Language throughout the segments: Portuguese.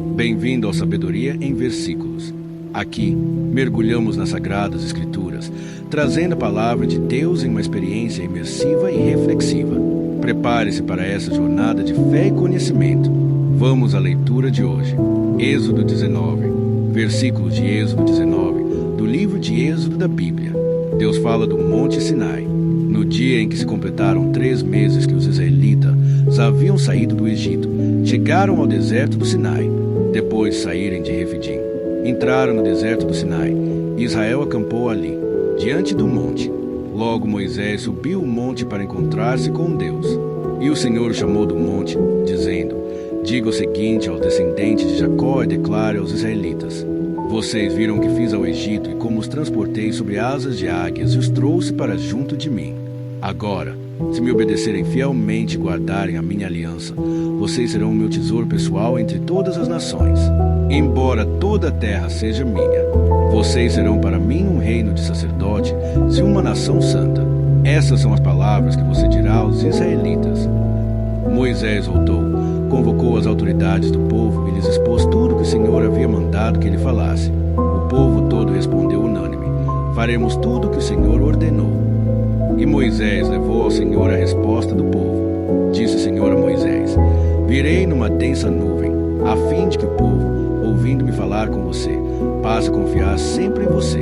Bem-vindo ao Sabedoria em Versículos. Aqui, mergulhamos nas Sagradas Escrituras, trazendo a palavra de Deus em uma experiência imersiva e reflexiva. Prepare-se para essa jornada de fé e conhecimento. Vamos à leitura de hoje. Êxodo 19, versículos de Êxodo 19, do livro de Êxodo da Bíblia. Deus fala do Monte Sinai. No dia em que se completaram 3 meses que os israelitas haviam saído do Egito, chegaram ao deserto do Sinai. Depois de saírem de Refidim, entraram no deserto do Sinai, e Israel acampou ali, diante do monte. Logo Moisés subiu o monte para encontrar-se com Deus. E o Senhor chamou do monte, dizendo: Diga o seguinte aos descendentes de Jacó e declare aos israelitas: Vocês viram o que fiz ao Egito e como os transportei sobre asas de águias e os trouxe para junto de mim. Agora, se me obedecerem fielmente e guardarem a minha aliança, vocês serão o meu tesouro pessoal entre todas as nações. Embora toda a terra seja minha, vocês serão para mim um reino de sacerdotes e uma nação santa. Essas são as palavras que você dirá aos israelitas. Moisés voltou, convocou as autoridades do povo e lhes expôs tudo que o Senhor havia mandado que ele falasse. O povo todo respondeu unânime: Faremos tudo o que o Senhor ordenou. E Moisés levou ao Senhor a resposta do povo. Disse o Senhor a Moisés: Virei numa densa nuvem, a fim de que o povo, ouvindo-me falar com você, passe a confiar sempre em você.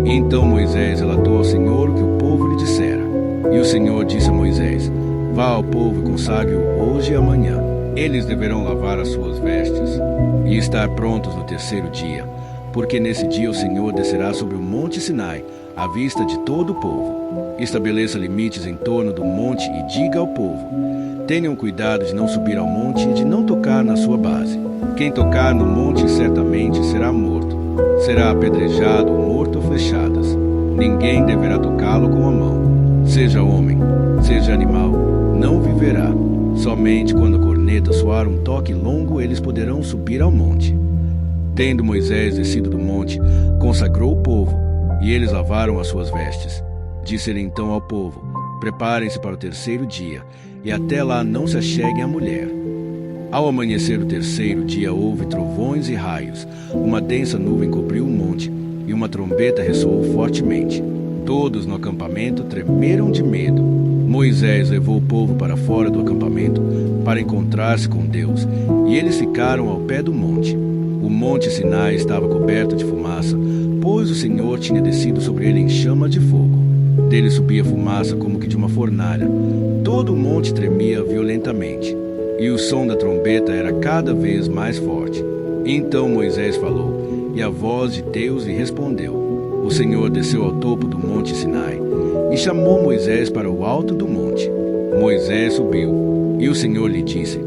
Então Moisés relatou ao Senhor o que o povo lhe dissera. E o Senhor disse a Moisés: Vá ao povo e consagre-o hoje e amanhã. Eles deverão lavar as suas vestes e estar prontos no 3º dia, porque nesse dia o Senhor descerá sobre o monte Sinai, à vista de todo o povo. Estabeleça limites em torno do monte e diga ao povo: Tenham cuidado de não subir ao monte e de não tocar na sua base. Quem tocar no monte certamente será morto. Será apedrejado ou morto a flechadas. Ninguém deverá tocá-lo com a mão. Seja homem, seja animal, não viverá. Somente quando a corneta soar um toque longo, eles poderão subir ao monte. Tendo Moisés descido do monte, consagrou o povo, e eles lavaram as suas vestes. Disse-lhe então ao povo: Preparem-se para o 3º dia, e até lá não se acheguem à mulher. Ao amanhecer do 3º dia houve trovões e raios, uma densa nuvem cobriu o monte, e uma trombeta ressoou fortemente. Todos no acampamento tremeram de medo. Moisés levou o povo para fora do acampamento, para encontrar-se com Deus, e eles ficaram ao pé do monte. O monte Sinai estava coberto de fumaça, pois o Senhor tinha descido sobre ele em chama de fogo. Dele subia fumaça como que de uma fornalha. Todo o monte tremia violentamente, e o som da trombeta era cada vez mais forte. Então Moisés falou, e a voz de Deus lhe respondeu. O Senhor desceu ao topo do monte Sinai, e chamou Moisés para o alto do monte. Moisés subiu, e o Senhor lhe disse: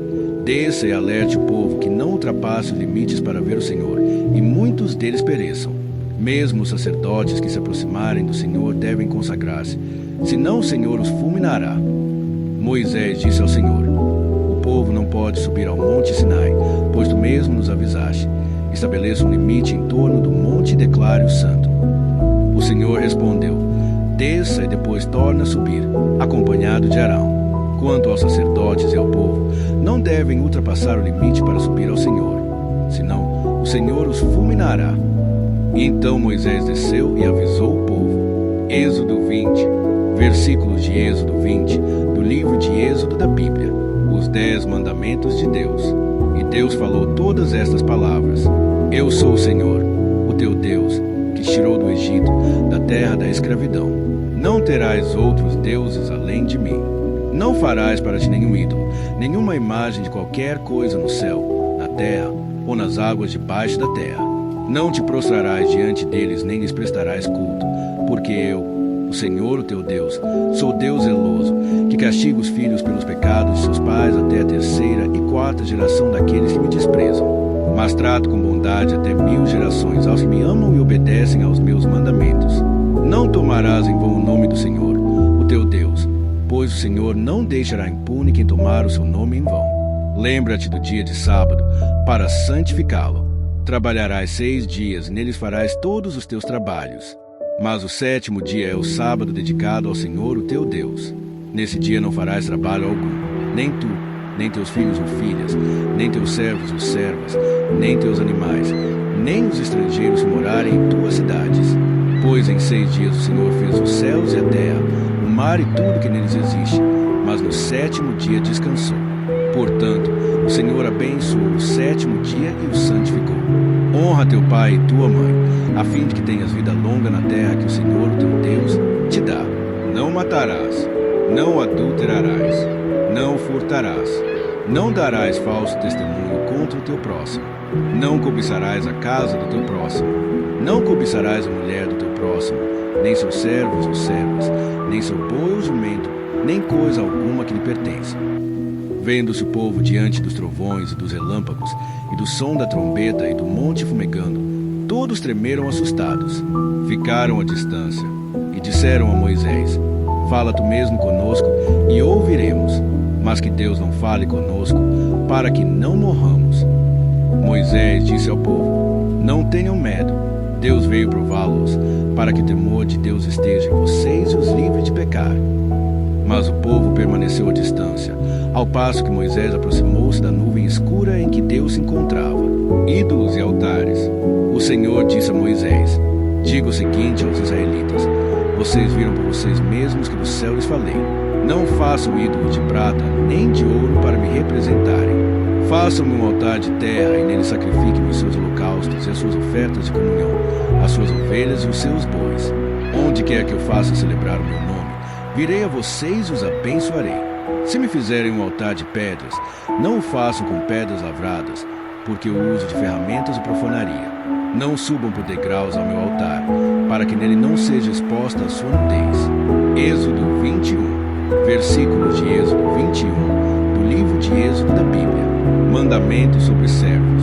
Desça e alerte o povo que não ultrapasse os limites para ver o Senhor, e muitos deles pereçam. Mesmo os sacerdotes que se aproximarem do Senhor devem consagrar-se, senão o Senhor os fulminará. Moisés disse ao Senhor: O povo não pode subir ao monte Sinai, pois tu mesmo nos avisaste. Estabeleça um limite em torno do monte e declare-o santo. O Senhor respondeu: Desça e depois torna a subir, acompanhado de Arão. Quanto aos sacerdotes e ao povo, não devem ultrapassar o limite para subir ao Senhor, senão o Senhor os fulminará. Então Moisés desceu e avisou o povo. Êxodo 20, versículos de Êxodo 20, do livro de Êxodo da Bíblia, os 10 mandamentos de Deus. E Deus falou todas estas palavras: Eu sou o Senhor, o teu Deus, que te tirou do Egito, da terra da escravidão. Não terás outros deuses além de mim. Não farás para ti nenhum ídolo, nenhuma imagem de qualquer coisa no céu, na terra ou nas águas debaixo da terra. Não te prostrarás diante deles, nem lhes prestarás culto, porque eu, o Senhor, o teu Deus, sou Deus zeloso, que castiga os filhos pelos pecados de seus pais até a 3ª e 4ª geração daqueles que me desprezam. Mas trato com bondade até 1000 gerações aos que me amam e obedecem aos meus mandamentos. Não tomarás em vão o nome do Senhor, o teu Deus, pois o Senhor não deixará impune quem tomar o seu nome em vão. Lembra-te do dia de sábado, para santificá-lo. Trabalharás 6 dias, e neles farás todos os teus trabalhos. Mas o 7º dia é o sábado dedicado ao Senhor, o teu Deus. Nesse dia não farás trabalho algum, nem tu, nem teus filhos ou filhas, nem teus servos ou servas, nem teus animais, nem os estrangeiros que morarem em tuas cidades. Pois em 6 dias o Senhor fez os céus e a terra, o mar e tudo que neles existe, mas no 7º dia descansou. Portanto, o Senhor abençoou o 7º dia e o santificou. Honra teu pai e tua mãe, a fim de que tenhas vida longa na terra que o Senhor, o teu Deus, te dá. Não matarás, não adulterarás, não furtarás, não darás falso testemunho contra o teu próximo, não cobiçarás a casa do teu próximo, não cobiçarás a mulher do teu próximo, nem seus servos ou servas, nem seu boi ou jumento, nem coisa alguma que lhe pertença. Vendo-se o povo diante dos trovões e dos relâmpagos, e do som da trombeta e do monte fumegando, todos tremeram assustados. Ficaram à distância, e disseram a Moisés: Fala tu mesmo conosco, e ouviremos, mas que Deus não fale conosco, para que não morramos. Moisés disse ao povo: Não tenham medo, Deus veio prová-los, para que o temor de Deus esteja em vocês e os livre de pecar. Mas o povo permaneceu à distância, ao passo que Moisés aproximou-se da nuvem escura em que Deus se encontrava. Ídolos e altares. O Senhor disse a Moisés: Diga o seguinte aos israelitas: Vocês viram por vocês mesmos que do céu lhes falei. Não façam ídolo de prata nem de ouro para me representarem. Façam-me um altar de terra e nele sacrifiquem os seus holocaustos e as suas ofertas de comunhão, as suas ovelhas e os seus bois. Onde quer que eu faça celebrar o meu nome, virei a vocês e os abençoarei. Se me fizerem um altar de pedras, não o façam com pedras lavradas, porque o uso de ferramentas o profanaria. Não subam por degraus ao meu altar, para que nele não seja exposta a sua nudez. Êxodo 21, versículos de Êxodo 21, do livro de Êxodo da Bíblia. Mandamentos sobre servos.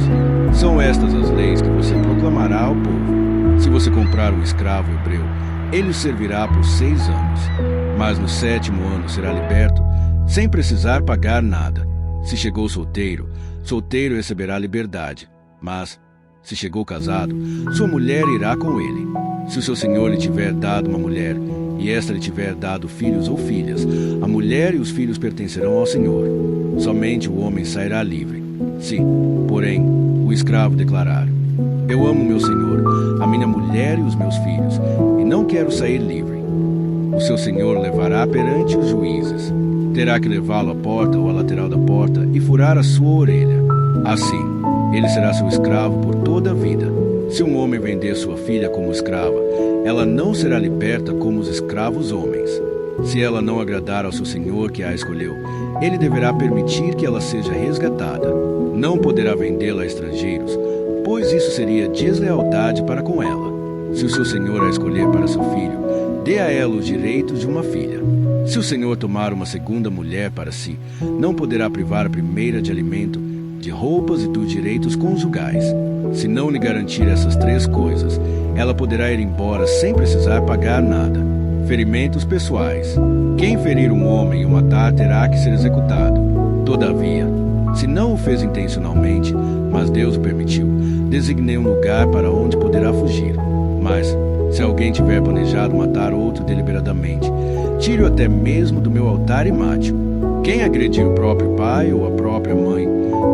São estas as leis que você proclamará ao povo. Se você comprar um escravo hebreu, ele o servirá por 6 anos, mas no 7º ano será liberto, sem precisar pagar nada. Se chegou solteiro, solteiro receberá liberdade, mas, se chegou casado, sua mulher irá com ele. Se o seu senhor lhe tiver dado uma mulher, e esta lhe tiver dado filhos ou filhas, a mulher e os filhos pertencerão ao senhor. Somente o homem sairá livre. Se, porém, o escravo declarar: Eu amo meu senhor, a minha mulher e os meus filhos, e não quero sair livre, o seu senhor o levará perante os juízes. Terá que levá-lo à porta ou à lateral da porta e furar a sua orelha. Assim, ele será seu escravo por toda a vida. Se um homem vender sua filha como escrava, ela não será liberta como os escravos homens. Se ela não agradar ao seu senhor que a escolheu, ele deverá permitir que ela seja resgatada. Não poderá vendê-la a estrangeiros, pois isso seria deslealdade para com ela. Se o seu senhor a escolher para seu filho, dê a ela os direitos de uma filha. Se o senhor tomar uma segunda mulher para si, não poderá privar a primeira de alimento, de roupas e dos direitos conjugais. Se não lhe garantir essas 3 coisas, ela poderá ir embora sem precisar pagar nada. Ferimentos pessoais. Quem ferir um homem e o matar terá que ser executado. Todavia, se não o fez intencionalmente, mas Deus o permitiu, designei um lugar para onde poderá fugir. Mas, se alguém tiver planejado matar outro deliberadamente, tire-o até mesmo do meu altar e mate-o. Quem agredir o próprio pai ou a própria mãe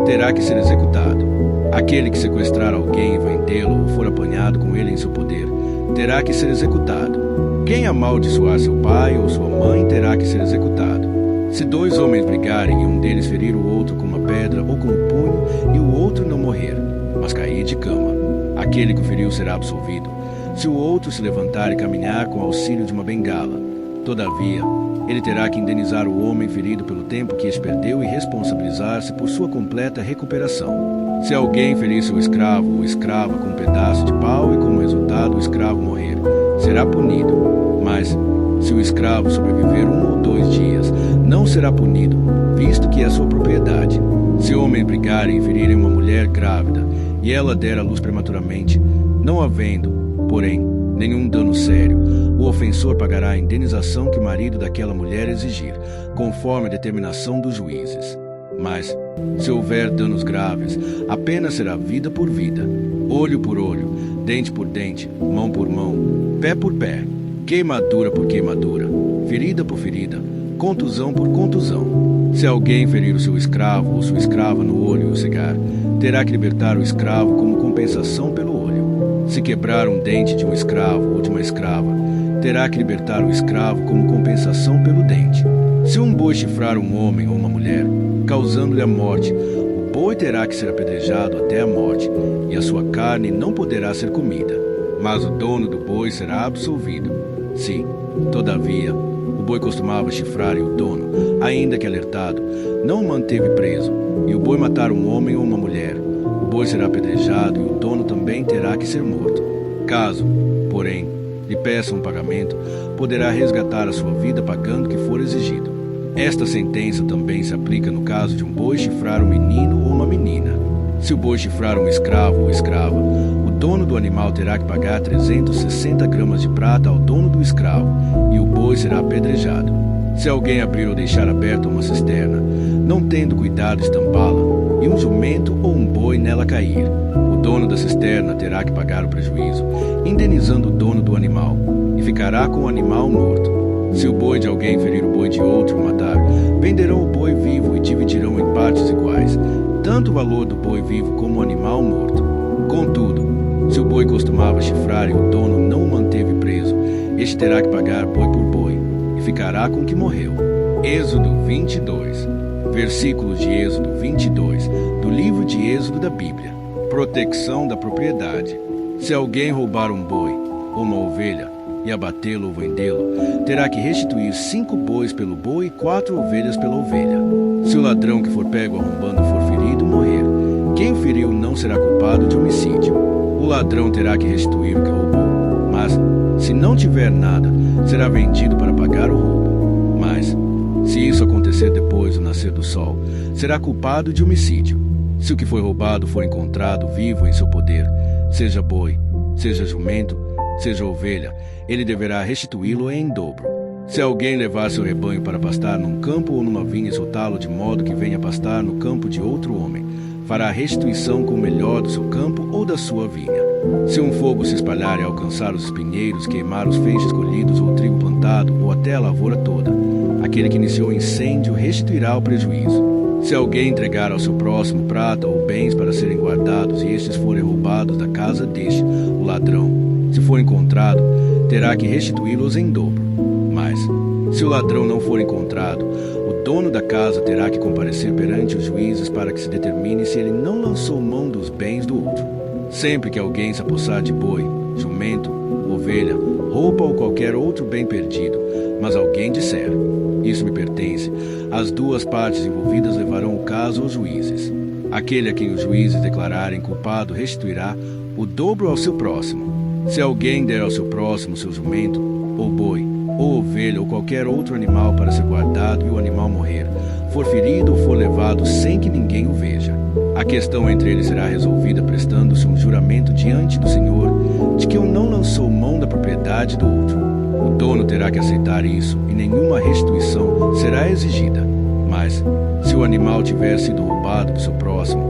terá que ser executado. Aquele que sequestrar alguém e vendê-lo ou for apanhado com ele em seu poder terá que ser executado. Quem amaldiçoar seu pai ou sua mãe terá que ser executado. Se 2 homens brigarem e um deles ferir o outro com uma pedra ou com um punho e o outro não morrer, mas cair de cama, aquele que o feriu será absolvido, se o outro se levantar e caminhar com auxílio de uma bengala. Todavia, ele terá que indenizar o homem ferido pelo tempo que este perdeu e responsabilizar-se por sua completa recuperação. Se alguém ferir seu escravo ou escrava com um pedaço de pau e como resultado o escravo morrer, será punido. Mas, se o escravo sobreviver 1 ou 2 dias, não será punido, visto que é sua propriedade. Se homens brigarem e ferirem uma mulher grávida, e ela der à luz prematuramente, não havendo, porém, nenhum dano sério, o ofensor pagará a indenização que o marido daquela mulher exigir, conforme a determinação dos juízes. Mas, se houver danos graves, a pena será vida por vida, olho por olho, dente por dente, mão por mão, pé por pé, queimadura por queimadura, ferida por ferida, contusão por contusão. Se alguém ferir o seu escravo ou sua escrava no olho e o cegar, terá que libertar o escravo como compensação pelo olho. Se quebrar um dente de um escravo ou de uma escrava, terá que libertar o escravo como compensação pelo dente. Se um boi chifrar um homem ou uma mulher, causando-lhe a morte, o boi terá que ser apedrejado até a morte, e a sua carne não poderá ser comida. Mas o dono do boi será absolvido. Se, todavia, o boi costumava chifrar e o dono, ainda que alertado, não o manteve preso, e o boi matar um homem ou uma mulher, o boi será apedrejado e o dono também terá que ser morto. Caso, porém, lhe peça um pagamento, poderá resgatar a sua vida pagando o que for exigido. Esta sentença também se aplica no caso de um boi chifrar um menino ou uma menina. Se o boi chifrar um escravo ou escrava, o dono do animal terá que pagar 360 gramas de prata ao dono do escravo, e o boi será apedrejado. Se alguém abrir ou deixar aberta uma cisterna, não tendo cuidado de tampá-la, e um jumento ou um boi nela cair, o dono da cisterna terá que pagar o prejuízo, indenizando o dono do animal, e ficará com o animal morto. Se o boi de alguém ferir o boi de outro e o matar, venderão o boi vivo e dividirão em partes iguais, tanto o valor do boi vivo como o animal morto. Contudo, se o boi costumava chifrar e o dono não o manteve preso, este terá que pagar boi por boi, e ficará com o que morreu. Êxodo 22, versículos de Êxodo 22, do livro de Êxodo da Bíblia. Proteção da propriedade. Se alguém roubar um boi ou uma ovelha e abatê-lo ou vendê-lo, terá que restituir 5 bois pelo boi e 4 ovelhas pela ovelha. Se o ladrão que for pego arrombando for ferido, morrer, quem o feriu não será culpado de homicídio. O ladrão terá que restituir o que roubou, mas, se não tiver nada, será vendido para pagar o roubo. Mas, se isso acontecer depois do nascer do sol, será culpado de homicídio. Se o que foi roubado for encontrado vivo em seu poder, seja boi, seja jumento, seja ovelha, ele deverá restituí-lo em dobro. Se alguém levar seu rebanho para pastar num campo ou numa vinha e soltá-lo de modo que venha pastar no campo de outro homem, fará restituição com o melhor do seu campo ou da sua vinha. Se um fogo se espalhar e alcançar os espinheiros, queimar os feixes colhidos ou o trigo plantado ou até a lavoura toda, aquele que iniciou o incêndio restituirá o prejuízo. Se alguém entregar ao seu próximo prata ou bens para serem guardados e estes forem roubados da casa deste, o ladrão, se for encontrado, terá que restituí-los em dobro. Mas, se o ladrão não for encontrado, o dono da casa terá que comparecer perante os juízes para que se determine se ele não lançou mão dos bens do outro. Sempre que alguém se apossar de boi, jumento, ovelha, roupa ou qualquer outro bem perdido, mas alguém disser: isso me pertence, as duas partes envolvidas levarão o caso aos juízes. Aquele a quem os juízes declararem culpado restituirá o dobro ao seu próximo. Se alguém der ao seu próximo seu jumento, ou boi, ou ovelha, ou qualquer outro animal para ser guardado e o animal morrer, for ferido ou for levado sem que ninguém o veja, a questão entre eles será resolvida prestando-se um juramento diante do Senhor de que um não lançou mão da propriedade do outro. O dono terá que aceitar isso e nenhuma restituição será exigida. Mas, se o animal tiver sido roubado do seu próximo,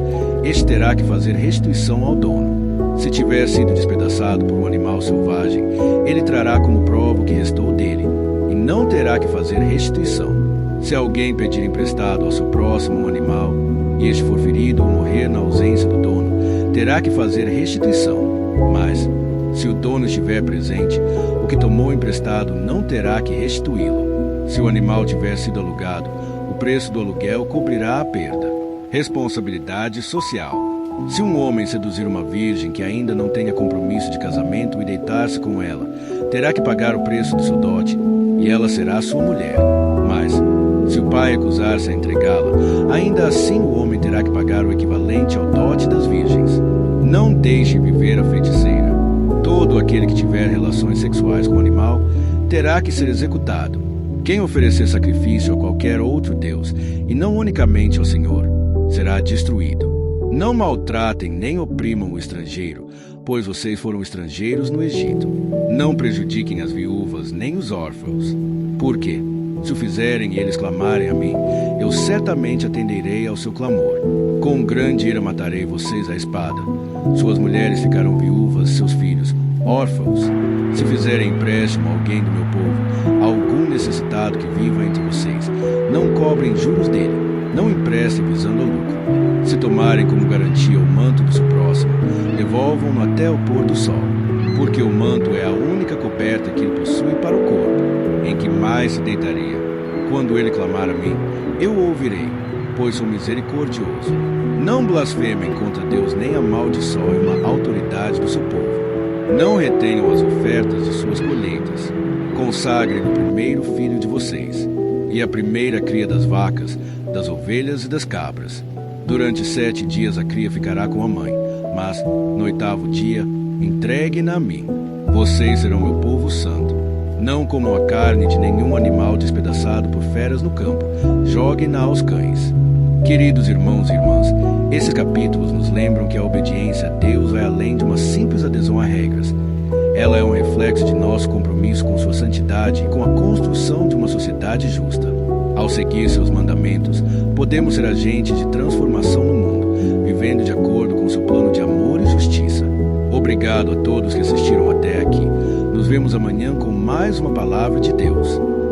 este terá que fazer restituição ao dono. Se tiver sido despedaçado por um animal selvagem, ele trará como prova o que restou dele, e não terá que fazer restituição. Se alguém pedir emprestado ao seu próximo um animal, e este for ferido ou morrer na ausência do dono, terá que fazer restituição. Mas, se o dono estiver presente, o que tomou emprestado não terá que restituí-lo. Se o animal tiver sido alugado, o preço do aluguel cobrirá a perda. Responsabilidade social. Se um homem seduzir uma virgem que ainda não tenha compromisso de casamento e deitar-se com ela, terá que pagar o preço do seu dote, e ela será sua mulher. Mas, se o pai recusar-se a entregá-la, ainda assim o homem terá que pagar o equivalente ao dote das virgens. Não deixe viver a feiticeira. Todo aquele que tiver relações sexuais com o animal terá que ser executado. Quem oferecer sacrifício a qualquer outro Deus, e não unicamente ao Senhor, será destruído. Não maltratem nem oprimam o estrangeiro, pois vocês foram estrangeiros no Egito. Não prejudiquem as viúvas nem os órfãos. Porque, se o fizerem e eles clamarem a mim, eu certamente atenderei ao seu clamor. Com grande ira matarei vocês à espada. Suas mulheres ficarão viúvas, seus filhos órfãos. Se fizerem empréstimo a alguém do meu povo, a algum necessitado que viva entre vocês, não cobrem juros dele, não emprestem visando ao lucro. Se tomarem como garantia o manto do seu próximo, devolvam-no até o pôr do sol, porque o manto é a única coberta que ele possui para o corpo, em que mais se deitaria. Quando ele clamar a mim, eu o ouvirei, pois sou misericordioso. Não blasfemem contra Deus nem amaldiçoem uma autoridade do seu povo. Não retenham as ofertas de suas colheitas. Consagrem o primeiro filho de vocês, e a primeira cria das vacas, das ovelhas e das cabras. Durante 7 dias a cria ficará com a mãe, mas no 8º dia entregue-na a mim. Vocês serão meu povo santo. Não comam a carne de nenhum animal despedaçado por feras no campo. Joguem-na aos cães. Queridos irmãos e irmãs, esses capítulos nos lembram que a obediência a Deus vai além de uma simples adesão a regras. Ela é um reflexo de nosso compromisso com sua santidade e com a construção de uma sociedade justa. Ao seguir seus mandamentos, podemos ser agentes de transformação no mundo, vivendo de acordo com seu plano de amor e justiça. Obrigado a todos que assistiram até aqui. Nos vemos amanhã com mais uma palavra de Deus.